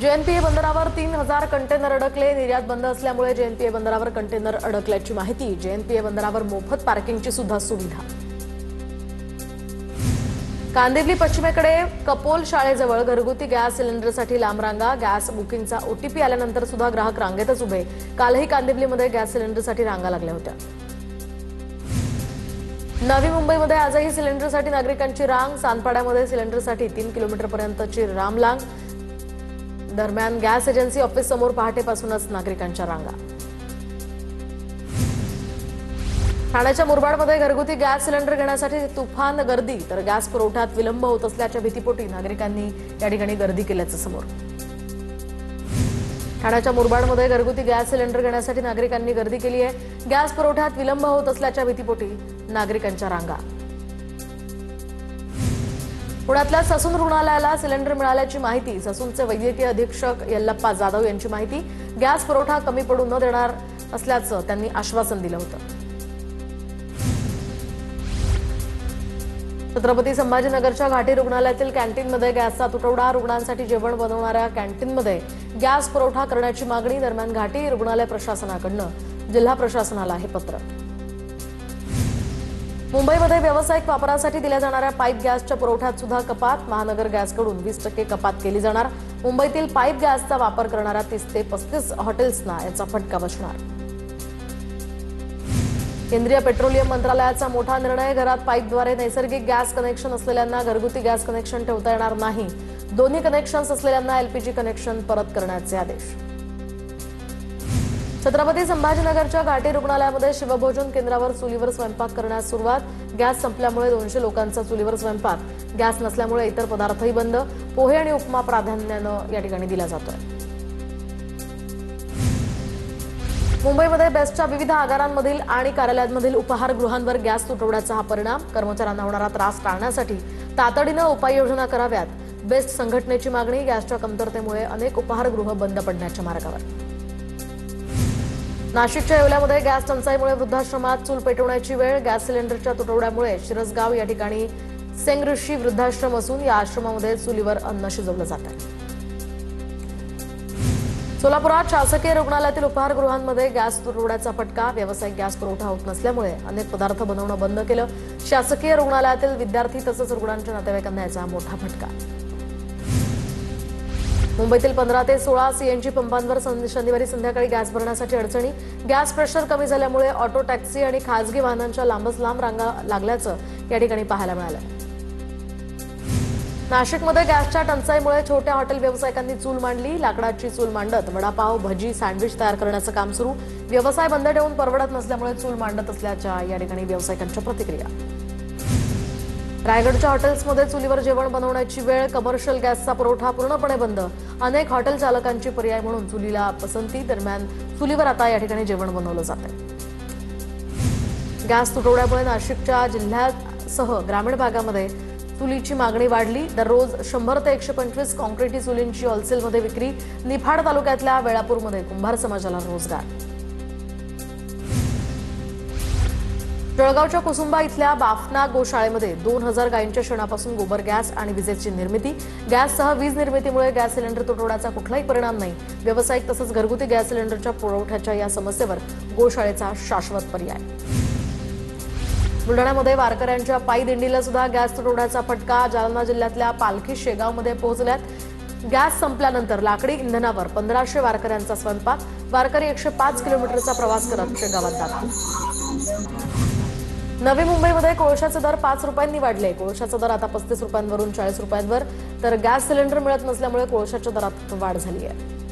JNPA बंदरावर 3000 container अडकले। निर्यात बंद असल्यामुळे जेएनपीए बंदरावर कंटेनर अडकल्याची माहिती। जेएनपीए बंदरावर मोफत पार्किंगची सुद्धा सुविधा। कांदिवली पश्चिमेकडे कपोल शाळेजवळ घरगुती गॅस सिलेंडरसाठी लांब रांगा। गॅस बुकिंगचा ओटीपी आल्यानंतर सुद्धा ग्राहक रांगेतच उभे। कालही कांदिवलीमध्ये गॅस सिलेंडरसाठी रांगा लागल्या होत्या। नवी मुंबईमध्ये आजही सिलेंडरसाठी नागरिकांची रांग। सानपाड्यामध्ये सिलेंडरसाठी 3 किलोमीटरपर्यंतची रामरांग। दरम्यान गॅस एजन्सी ऑफिस समोर पहाटेपासूनच नागरिकांच्या रांगा। ठाण्याच्या मुरबाडमध्ये घरगुती गॅस सिलेंडर घेण्यासाठी तुफान गर्दी, तर गॅस पुरवठ्यात विलंब होत असल्याच्या भीतीपोटी नागरिकांनी या ठिकाणी गर्दी केल्याचं समोर। ठाण्याच्या मुरबाडमध्ये घरगुती गॅस सिलेंडर घेण्यासाठी नागरिकांनी गर्दी केली आहे। गॅस पुरवठ्यात विलंब होत असल्याच्या भीतीपोटी नागरिकांच्या रांगा। पुण्यातल्या ससून रुग्णालयाला सिलेंडर मिळाल्याची माहिती। ससूनचे वैद्यकीय अधीक्षक यल्लप्पा जाधव यांची माहिती। गॅस पुरवठा कमी पडू न देणार असल्याचं त्यांनी आश्वासन दिलं होतं। छत्रपती संभाजीनगरच्या घाटी रुग्णालयातील कॅन्टीनमध्ये गॅसचा तुटवडा। रुग्णांसाठी जेवण बनवणाऱ्या कॅन्टीनमध्ये गॅस पुरवठा करण्याची मागणी। दरम्यान घाटी रुग्णालय प्रशासनाकडून जिल्हा प्रशासनाला हे पत्र। मुंबईमध्ये व्यावसायिक वापरासाठी दिल्या जाणाऱ्या पाईप गॅसच्या पुरवठ्यात सुद्धा कपात। महानगर गॅसकडून 20% कपात केली जाणार। मुंबईतील पाईप गॅसचा वापर करणाऱ्या 30 ते 35 हॉटेल्सना याचा फटका बसणार। केंद्रीय पेट्रोलियम मंत्रालयाचा मोठा निर्णय। घरात पाईपद्वारे नैसर्गिक गॅस कनेक्शन असलेल्यांना घरगुती गॅस कनेक्शन ठेवता येणार नाही। दोन्ही कनेक्शन्स असलेल्यांना एलपीजी कनेक्शन परत करण्याचे आदेश। छत्रपती संभाजीनगरच्या घाटी रुग्णालयामध्ये शिवभोजन केंद्रावर चुलीवर स्वयंपाक करण्यास सुरुवात। गॅस संपल्यामुळे 200 लोकांचा चुलीवर स्वयंपाक। गॅस नसल्यामुळे इतर पदार्थही बंद। पोहे आणि उपमा प्राधान्यानं या ठिकाणी दिला जातोय। मुंबईमध्ये बेस्टच्या विविध आगारांमधील आणि कार्यालयांमधील उपाहारगृहांवर गॅस तुटवड्याचा हा परिणाम। कर्मचाऱ्यांना होणारा त्रास टाळण्यासाठी तातडीनं उपाययोजना कराव्यात, बेस्ट संघटनेची मागणी। गॅसच्या कमतरतेमुळे अनेक उपाहारगृह बंद पडण्याच्या मार्गावर। नाशिकच्या येवल्यामध्ये गॅस टंचाईमुळे वृद्धाश्रमात चूल पेटवण्याची वेळ। गॅस सिलेंडरच्या तुटवड्यामुळे शिरसगाव या ठिकाणी सेंग ऋषी वृद्धाश्रम असून या आश्रमामध्ये चुलीवर अन्न शिजवलं जात आहे। सोलापुरात शासकीय रुग्णालयातील उपाहारगृहांमध्ये गॅस तुटवड्याचा फटका। व्यावसायिक गॅस पुरवठा होत नसल्यामुळे अनेक पदार्थ बनवणं बंद केलं। शासकीय रुग्णालयातील विद्यार्थी तसंच रुग्णांच्या नातेवाईकांना याचा मोठा फटका। मुंबईतील 15 ते 16 सीएनजी पंपांवर शनिवारी संध्याकाळी गॅस भरण्यासाठी अडचणी। गॅस प्रेशर कमी झाल्यामुळे ऑटो टॅक्सी आणि खासगी वाहनांच्या लांबच लांब रांगा लागल्याचं या ठिकाणी पाहायला मिळालं। नाशिकमध्ये गॅसच्या टंचाईमुळे छोट्या हॉटेल व्यावसायिकांनी चूल मांडली। लाकडाची चूल मांडत वडापाव, भजी, सँडविच तयार करण्याचं काम सुरू। व्यवसाय बंद ठेवून परवडत नसल्यामुळे चूल मांडत असल्याच्या या ठिकाणी व्यावसायिकांच्या प्रतिक्रिया। रायगडच्या हॉटेल्समध्ये चुलीवर जेवण बनवण्याची वेळ। कमर्शियल गॅसचा पुरवठा पूर्णपणे बंद। अनेक हॉटेल चालकांची पर्याय म्हणून चुलीला पसंती। दरम्यान चुलीवर आता या ठिकाणी जेवण बनवलं जात आहे। गॅस तुटवड्यामुळे नाशिकच्या जिल्ह्यासह ग्रामीण भागामध्ये चुलीची मागणी वाढली। दररोज 100 ते 125 कॉन्क्रिटी चुलींची होलसेलमध्ये विक्री। निफाड तालुक्यातल्या वेळापूरमध्ये कुंभार समाजाला रोजगार। जळगावच्या कुसुंबा इथल्या बाफना गोशाळेमध्ये 2000 गायींच्या शेणापासून गोबर गॅस आणि विजेची निर्मिती। गॅससह वीज निर्मितीमुळे गॅस सिलेंडर तुटवड्याचा कुठलाही परिणाम नाही। व्यावसायिक तसंच घरगुती गॅस सिलेंडरच्या पुरवठ्याच्या या समस्येवर गोशाळेचा शाश्वत पर्याय। बुलढाण्यामध्ये वारकऱ्यांच्या पायी दिंडीला सुद्धा गॅस तुटवड्याचा फटका। जालना जिल्ह्यातल्या पालखी शेगावमध्ये पोहोचल्यात। गॅस संपल्यानंतर लाकडी इंधनावर 1500 वारकऱ्यांचा स्वयंपाक। वारकरी 105 किलोमीटरचा प्रवास करत शेगावात जातात। नवी मुंबईमध्ये कोळशाचे दर 5 रुपयांनी वाढले। कोळशाचा दर आता 35 रुपयांवरून 40 रुपयांवर। तर गॅस सिलेंडर मिळत नसल्यामुळे कोळशाच्या दरात वाढ झाली आहे।